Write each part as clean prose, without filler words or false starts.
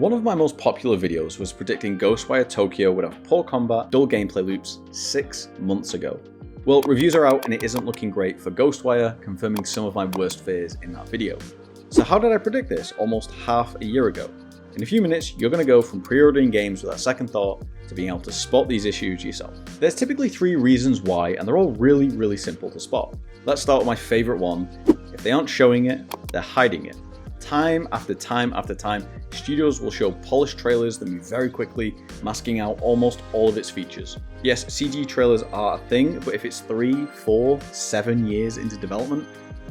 One of my most popular videos was predicting Ghostwire Tokyo would have poor combat, dull gameplay loops 6 months ago. Well, reviews are out and it isn't looking great for Ghostwire, confirming some of my worst fears in that video. So how did I predict this almost half a year ago? In a few minutes, you're going to go from pre-ordering games without second thought to being able to spot these issues yourself. There's typically 3 reasons why, and they're all really simple to spot. Let's start with my favorite one. If they aren't showing it, they're hiding it. Time after time after time, studios will show polished trailers that move very quickly, masking out almost all of its features. Yes, CG trailers are a thing, but if it's 3, 4, 7 years into development,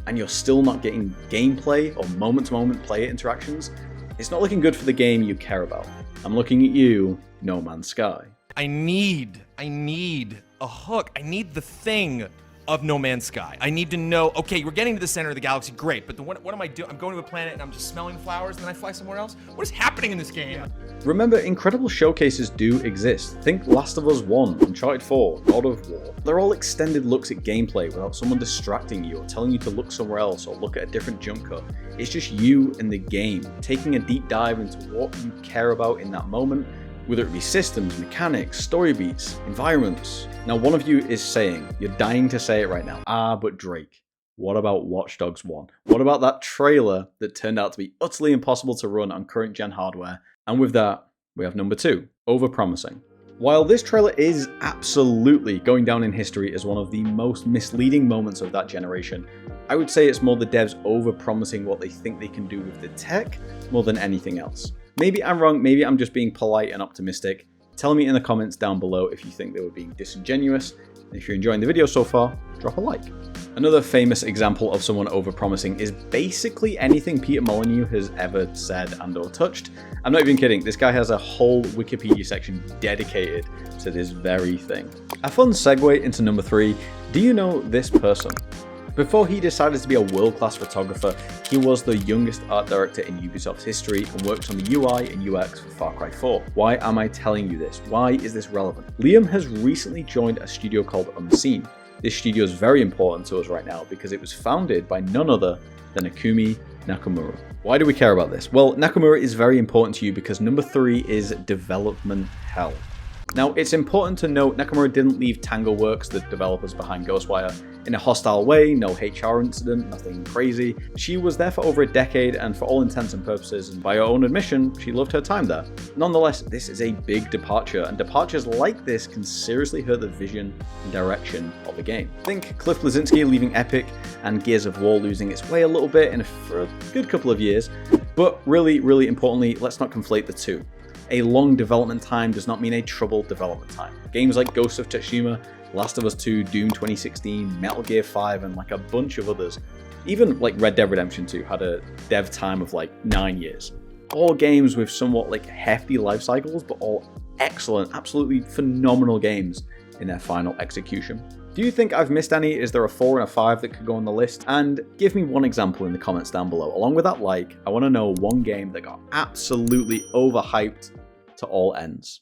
and you're still not getting gameplay or moment-to-moment player interactions, it's not looking good for the game you care about. I'm looking at you, No Man's Sky. I need a hook. I need the thing of No Man's Sky. I need to know, okay, we're getting to the center of the galaxy, great, but then what am I doing? I'm going to a planet and I'm just smelling flowers and then I fly somewhere else? What is happening in this game? Remember, incredible showcases do exist. Think Last of Us 1, Uncharted 4, God of War. They're all extended looks at gameplay without someone distracting you or telling you to look somewhere else or look at a different jump cut. It's just you and the game, taking a deep dive into what you care about in that moment, whether it be systems, mechanics, story beats, environments. Now, one of you is saying, you're dying to say it right now, but Drake, what about Watch Dogs 1? What about that trailer that turned out to be utterly impossible to run on current gen hardware? And with that, we have number 2, overpromising. While this trailer is absolutely going down in history as one of the most misleading moments of that generation, I would say it's more the devs overpromising what they think they can do with the tech more than anything else. Maybe I'm wrong, maybe I'm just being polite and optimistic. Tell me in the comments down below if you think they were being disingenuous. And if you're enjoying the video so far, drop a like. Another famous example of someone overpromising is basically anything Peter Molyneux has ever said and or touched. I'm not even kidding, this guy has a whole Wikipedia section dedicated to this very thing. A fun segue into number 3, do you know this person? Before he decided to be a world-class photographer, he was the youngest art director in Ubisoft's history and worked on the UI and UX for Far Cry 4. Why am I telling you this? Why is this relevant? Liam has recently joined a studio called Unseen. This studio is very important to us right now because it was founded by none other than Akumi Nakamura. Why do we care about this? Well, Nakamura is very important to you because number 3 is development hell. Now, it's important to note Nakamura didn't leave Tango Works, the developers behind Ghostwire, in a hostile way, no HR incident, nothing crazy. She was there for over a decade and for all intents and purposes, and by her own admission, she loved her time there. Nonetheless, this is a big departure, and departures like this can seriously hurt the vision and direction of a game. Think Cliff Bleszinski leaving Epic and Gears of War losing its way a little bit for a good couple of years, but really importantly, let's not conflate the two. A long development time does not mean a troubled development time. Games like Ghost of Tsushima, Last of Us 2, Doom 2016, Metal Gear 5, and like a bunch of others, even like Red Dead Redemption 2 had a dev time of like 9 years. All games with somewhat like hefty life cycles, but all excellent, absolutely phenomenal games in their final execution. Do you think I've missed any? Is there a 4 and a 5 that could go on the list? And give me one example in the comments down below. Along with that like, I want to know one game that got absolutely overhyped to all ends.